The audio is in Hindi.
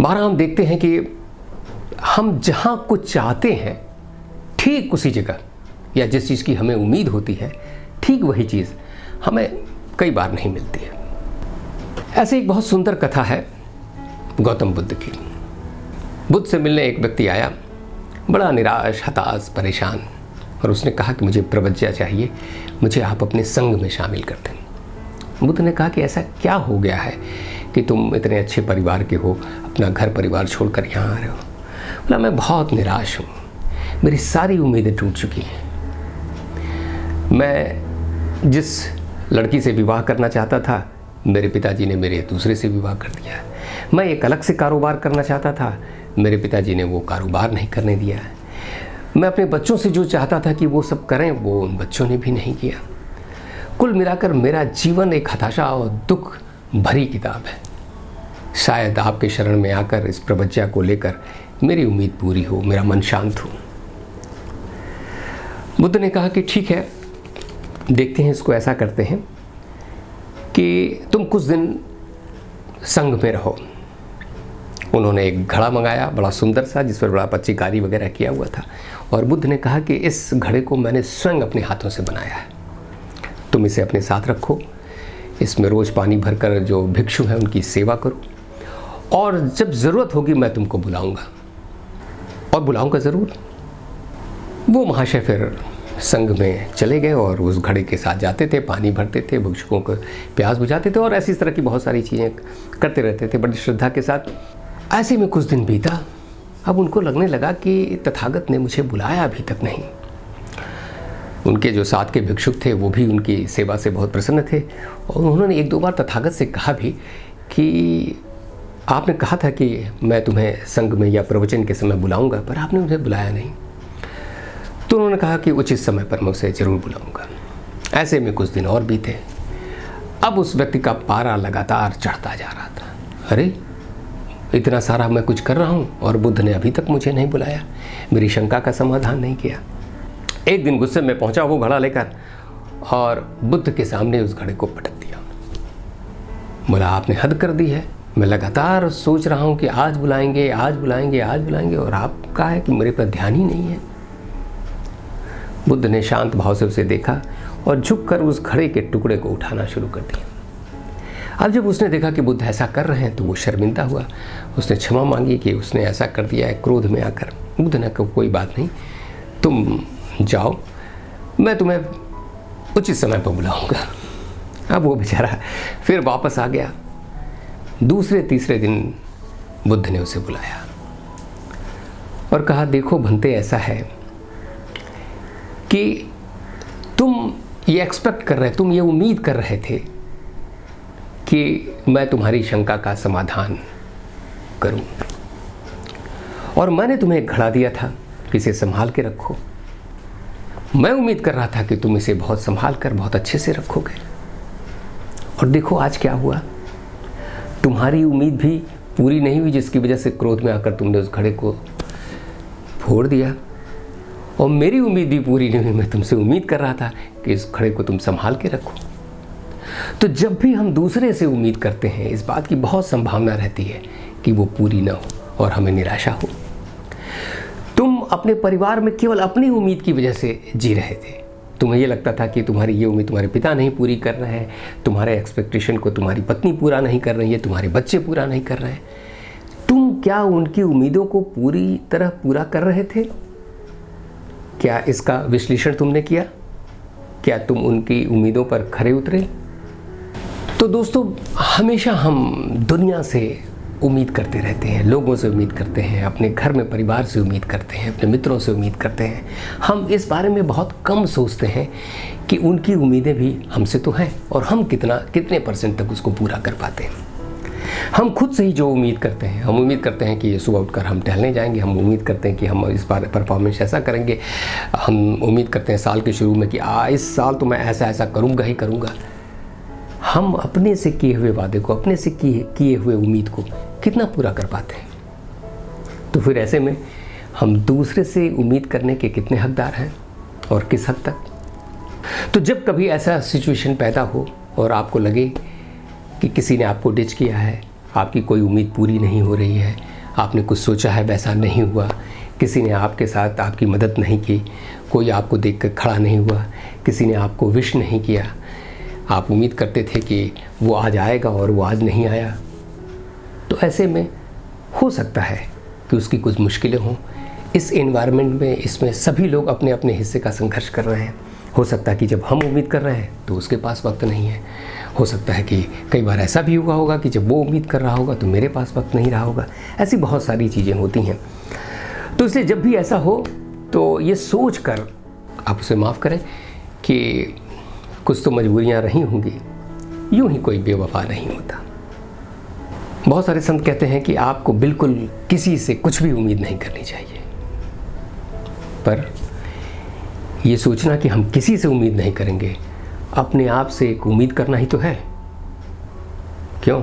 बारहा हम देखते हैं कि हम जहाँ कुछ चाहते हैं ठीक उसी जगह या जिस चीज़ की हमें उम्मीद होती है ठीक वही चीज़ हमें कई बार नहीं मिलती है। ऐसे एक बहुत सुंदर कथा है गौतम बुद्ध की। बुद्ध से मिलने एक व्यक्ति आया, बड़ा निराश, हताश, परेशान, और उसने कहा कि मुझे प्रवज्ञा चाहिए, मुझे आप अपने संग में शामिल कर दें। बुद्ध ने कहा कि ऐसा क्या हो गया है कि तुम इतने अच्छे परिवार के हो, अपना घर परिवार छोड़कर यहाँ आ रहे हो। बोला, मैं बहुत निराश हूँ, मेरी सारी उम्मीदें टूट चुकी हैं। मैं जिस लड़की से विवाह करना चाहता था, मेरे पिताजी ने मेरे दूसरे से विवाह कर दिया। मैं एक अलग से कारोबार करना चाहता था, मेरे पिताजी ने वो कारोबार नहीं करने दिया। मैं अपने बच्चों से जो चाहता था कि वो सब करें, वो उन बच्चों ने भी नहीं किया। कुल मिलाकर मेरा जीवन एक हताशा और दुख भरी किताब है। शायद आपके शरण में आकर इस प्रवज्ञा को लेकर मेरी उम्मीद पूरी हो, मेरा मन शांत हो। बुद्ध ने कहा कि ठीक है, देखते हैं, इसको ऐसा करते हैं कि तुम कुछ दिन संग में रहो। उन्होंने एक घड़ा मंगाया, बड़ा सुंदर सा, जिस पर बड़ा पच्चीकारी वगैरह किया हुआ था, और बुद्ध ने कहा कि इस घड़े को मैंने स्वयं अपने हाथों से बनाया है, तुम इसे अपने साथ रखो, इसमें रोज़ पानी भरकर जो भिक्षु हैं उनकी सेवा करो, और जब ज़रूरत होगी मैं तुमको बुलाऊंगा, और बुलाऊंगा ज़रूर। वो महाशय फिर संघ में चले गए और उस घड़े के साथ जाते थे, पानी भरते थे, भिक्षुकों को प्यास बुझाते थे और ऐसी तरह की बहुत सारी चीज़ें करते रहते थे बड़ी श्रद्धा के साथ। ऐसे में कुछ दिन बीता। अब उनको लगने लगा कि तथागत ने मुझे बुलाया अभी तक नहीं। उनके जो साथ के भिक्षुक थे वो भी उनकी सेवा से बहुत प्रसन्न थे, और उन्होंने एक दो बार तथागत से कहा भी कि आपने कहा था कि मैं तुम्हें संघ में या प्रवचन के समय बुलाऊंगा, पर आपने मुझे बुलाया नहीं। तो उन्होंने कहा कि उचित समय पर मैं उसे ज़रूर बुलाऊंगा। ऐसे में कुछ दिन और बीते। अब उस व्यक्ति का पारा लगातार चढ़ता जा रहा था। अरे, इतना सारा मैं कुछ कर रहा हूँ और बुद्ध ने अभी तक मुझे नहीं बुलाया, मेरी शंका का समाधान नहीं किया। एक दिन गुस्से में पहुंचा वो घड़ा लेकर और बुद्ध के सामने उस घड़े को पटक दिया। बोला, आपने हद कर दी है, मैं लगातार सोच रहा हूँ कि आज बुलाएंगे, आज बुलाएंगे, आज बुलाएंगे, और आपका है कि मेरे पर ध्यान ही नहीं है। बुद्ध ने शांत भाव से उसे देखा और झुककर उस घड़े के टुकड़े को उठाना शुरू कर दिया। अब जब उसने देखा कि बुद्ध ऐसा कर रहे हैं तो वो शर्मिंदा हुआ। उसने क्षमा मांगी कि उसने ऐसा कर दिया है क्रोध में आकर। बुद्ध ने कहा, कोई बात नहीं, तुम जाओ, मैं तुम्हें उचित समय पर बुलाऊंगा। अब वो बेचारा फिर वापस आ गया। दूसरे तीसरे दिन बुद्ध ने उसे बुलाया और कहा, देखो भंते, ऐसा है कि तुम ये एक्सपेक्ट कर रहे, तुम ये उम्मीद कर रहे थे कि मैं तुम्हारी शंका का समाधान करूं, और मैंने तुम्हें एक घड़ा दिया था कि इसे संभाल के रखो। मैं उम्मीद कर रहा था कि तुम इसे बहुत संभाल कर बहुत अच्छे से रखोगे, और देखो आज क्या हुआ। तुम्हारी उम्मीद भी पूरी नहीं हुई, जिसकी वजह से क्रोध में आकर तुमने उस घड़े को फोड़ दिया, और मेरी उम्मीद भी पूरी नहीं हुई। मैं तुमसे उम्मीद कर रहा था कि इस घड़े को तुम संभाल के रखो। तो जब भी हम दूसरे से उम्मीद करते हैं, इस बात की बहुत संभावना रहती है कि वो पूरी ना हो और हमें निराशा हो। तुम अपने परिवार में केवल अपनी उम्मीद की वजह से जी रहे थे। तुम्हें ये लगता था कि तुम्हारी ये उम्मीद तुम्हारे पिता नहीं पूरी कर रहे हैं, तुम्हारे एक्सपेक्टेशन को तुम्हारी पत्नी पूरा नहीं कर रही है, तुम्हारे बच्चे पूरा नहीं कर रहे हैं। तुम क्या उनकी उम्मीदों को पूरी तरह पूरा कर रहे थे? क्या इसका विश्लेषण तुमने किया? क्या तुम उनकी उम्मीदों पर खरे उतरे? तो दोस्तों, हमेशा हम दुनिया से उम्मीद करते रहते हैं, लोगों से उम्मीद करते हैं, अपने घर में परिवार से उम्मीद करते हैं, अपने मित्रों से उम्मीद करते हैं। हम इस बारे में बहुत कम सोचते हैं कि उनकी उम्मीदें भी हमसे तो हैं, और हम कितने परसेंट तक उसको पूरा कर पाते हैं। हम खुद से ही जो उम्मीद करते हैं, हम उम्मीद करते हैं कि सुबह उठकर हम टहलने जाएंगे, हम उम्मीद करते हैं कि हम इस बार परफॉर्मेंस ऐसा करेंगे, हम उम्मीद करते हैं साल के शुरू में कि इस साल तो मैं ऐसा ऐसा करूँगा ही करूँगा। हम अपने से किए हुए वादे को, अपने से किए हुए उम्मीद को कितना पूरा कर पाते हैं? तो फिर ऐसे में हम दूसरे से उम्मीद करने के कितने हकदार हैं और किस हद तक? तो जब कभी ऐसा सिचुएशन पैदा हो और आपको लगे कि किसी ने आपको डिच किया है, आपकी कोई उम्मीद पूरी नहीं हो रही है, आपने कुछ सोचा है वैसा नहीं हुआ, किसी ने आपके साथ आपकी मदद नहीं की, कोई आपको देख कर खड़ा नहीं हुआ, किसी ने आपको विश नहीं किया, आप उम्मीद करते थे कि वो आज आएगा और वो आज नहीं आया, तो ऐसे में हो सकता है कि उसकी कुछ मुश्किलें हों। इस एनवायरनमेंट में, इसमें सभी लोग अपने अपने हिस्से का संघर्ष कर रहे हैं। हो सकता है कि जब हम उम्मीद कर रहे हैं तो उसके पास वक्त नहीं है। हो सकता है कि कई बार ऐसा भी हुआ होगा कि जब वो उम्मीद कर रहा होगा तो मेरे पास वक्त नहीं रहा होगा। ऐसी बहुत सारी चीज़ें होती हैं। तो इसलिए जब भी ऐसा हो तो ये सोच कर आप उसे माफ़ करें कि कुछ तो मजबूरियाँ रही होंगी, यूँ ही कोई बेवफा नहीं होता। बहुत सारे संत कहते हैं कि आपको बिल्कुल किसी से कुछ भी उम्मीद नहीं करनी चाहिए, पर ये सोचना कि हम किसी से उम्मीद नहीं करेंगे, अपने आप से एक उम्मीद करना ही तो है। क्यों?